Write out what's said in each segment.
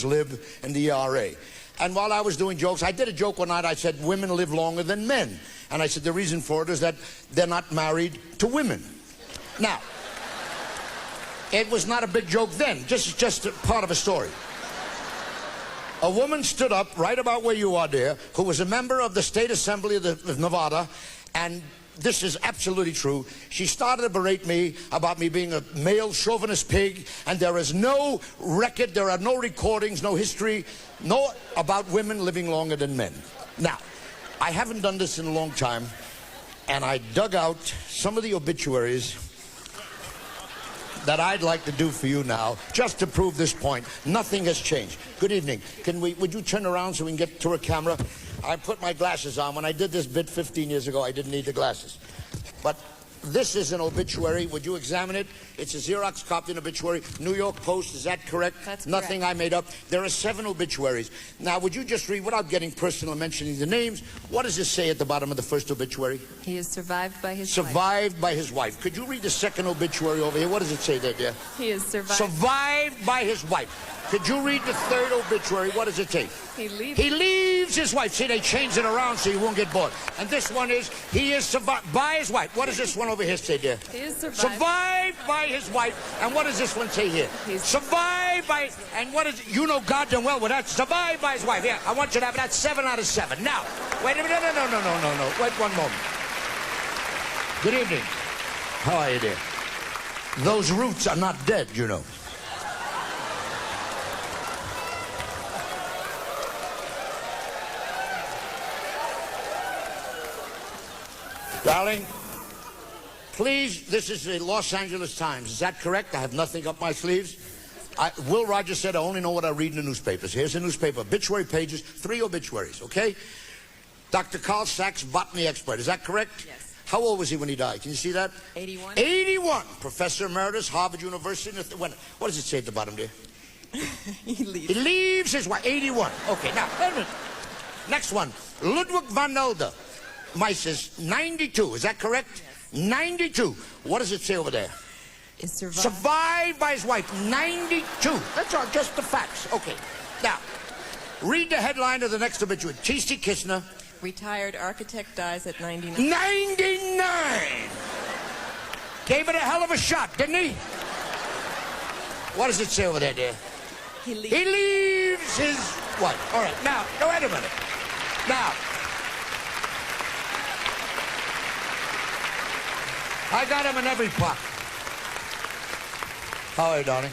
live in the ERA. And while I was doing jokes, I did a joke one night. I said, women live longer than men. And I said, the reason for it is that they're not married to women. Now, it was not a big joke then, just a part of a story. A woman stood up right about where you are, dear, who was a member of the State Assembly of Nevada, and this is absolutely true. She started to berate me about me being a male chauvinist pig, and there is no record, there are no recordings, no history, no about women living longer than men. Now, I haven't done this in a long time, and I dug out some of the obituaries that I'd like to do for you now, just to prove this point. Nothing has changed. Good evening. Would you turn around so we can get to a camera? I put my glasses on. When I did this bit 15 years ago, I didn't need the glasses. But this is an obituary. Would you examine it? It's a Xerox copy of an obituary. New York Post, is that correct? That's correct. Nothing I made up. There are 7 obituaries. Now, would you just read, without getting personal and mentioning the names, what does it say at the bottom of the first obituary? He is survived by his wife. Survived by his wife. Could you read the second obituary over here? What does it say there, dear? He is survived. Survived by his wife. Could you read the third obituary? What does it say? He leaves. He leaves his wife. See, they changed it around so you won't get bored. And this one is, he is survived by his wife. What does this one over here say, dear? He is survived. Survived by his wife. And what does this one say here? He's survived by, and what is, you know goddamn well what that's, survived by his wife. Yeah, I want you to have that 7 out of 7. Now, wait a minute, no. Wait one moment. Good evening. How are you, dear? Those roots are not dead, you know. Darling, please, this is the Los Angeles Times. Is that correct? I have nothing up my sleeves. Will Rogers said I only know what I read in the newspapers. Here's the newspaper. Obituary pages, 3 obituaries, okay? Dr. Carl Sachs, botany expert. Is that correct? Yes. How old was he when he died? Can you see that? 81. 81. Professor Emeritus, Harvard University. What does it say at the bottom there? He leaves. He leaves his wife. 81. Okay, now, wait a minute. Next one. Ludwig van Elder. Mises, 92. Is that correct? Yes. 92. What does it say over there? Is survived. Survived by his wife. 92. That's all, just the facts. Okay. Now, read the headline of the next obituary. T.C. Kistner. Retired architect dies at 99. 99! Gave it a hell of a shot, didn't he? What does it say over there, dear? He leaves. He leaves his wife. All right, now, wait a minute. Now, I got him in every pocket. How are you, darling?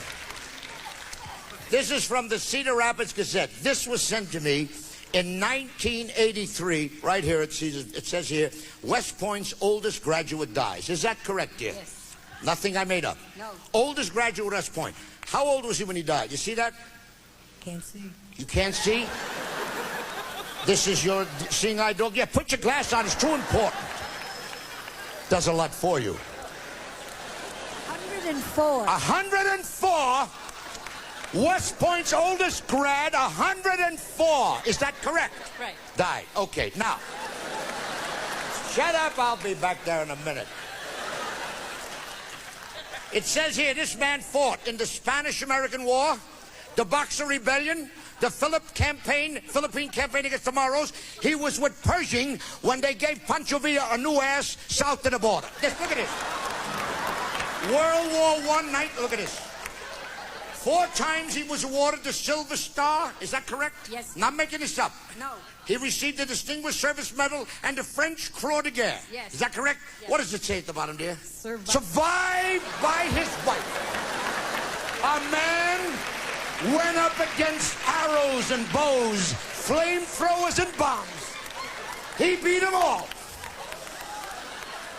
This is from the Cedar Rapids Gazette. This was sent to me in 1983. Right here, it says here, West Point's oldest graduate dies. Is that correct, dear? Yes. Nothing I made up. No. Oldest graduate at West Point. How old was he when he died? You see that? Can't see. You can't see? This is your seeing eye dog? Yeah, put your glass on. It's too important. Does a lot for you. 104. 104? West Point's oldest grad, 104. Is that correct? Right. Died. Okay, now. Shut up, I'll be back there in a minute. It says here, this man fought in the Spanish-American War, the Boxer Rebellion, the Philippine campaign against the Moros. He was with Pershing when they gave Pancho Villa a new ass south of the border. Just look at this. World War I night, look at this. 4 times he was awarded the Silver Star. Is that correct? Yes. Not making this up. No. He received the Distinguished Service Medal and the French Croix de Guerre. Yes. Is that correct? Yes. What does it say at the bottom, dear? Survived. Survived by his wife. A man went up against arrows and bows, flamethrowers and bombs. He beat them all.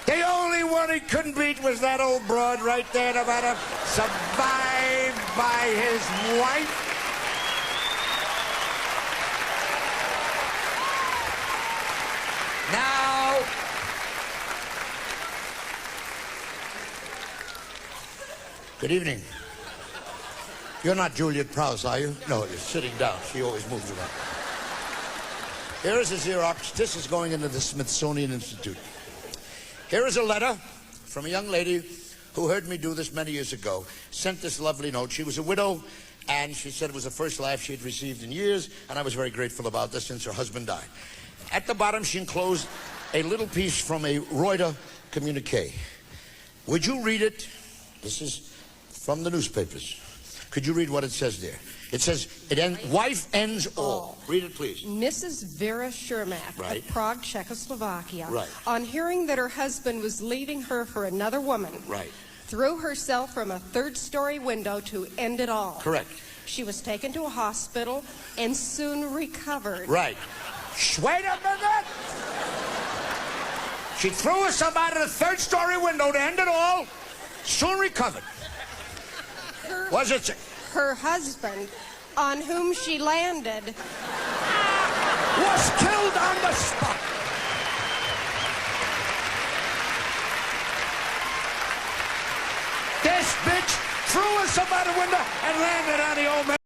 The only one he couldn't beat was that old broad right there about him. Survived by his wife. Now, good evening. You're not Juliet Prowse, are you? No, you're sitting down. She always moves around. Here is a Xerox. This is going into the Smithsonian Institute. Here is a letter from a young lady who heard me do this many years ago. Sent this lovely note. She was a widow And she said it was the first laugh she had received in years, and I was very grateful about this since her husband died. At the bottom, she enclosed a little piece from a Reuters communique. Would you read it? This is from the newspapers. Could you read what it says there? It says, wife ends all. Read it, please. Mrs. Vera Shermak Right. of Prague, Czechoslovakia, Right. on hearing that her husband was leaving her for another woman, Right. threw herself from a third-story window to end it all. Correct. She was taken to a hospital and soon recovered. Right. Wait a minute! She threw herself out of the third-story window to end it all. Soon recovered. Was it? Her husband, on whom she landed, Was killed on the spot. This bitch threw herself out a window and landed on the old man.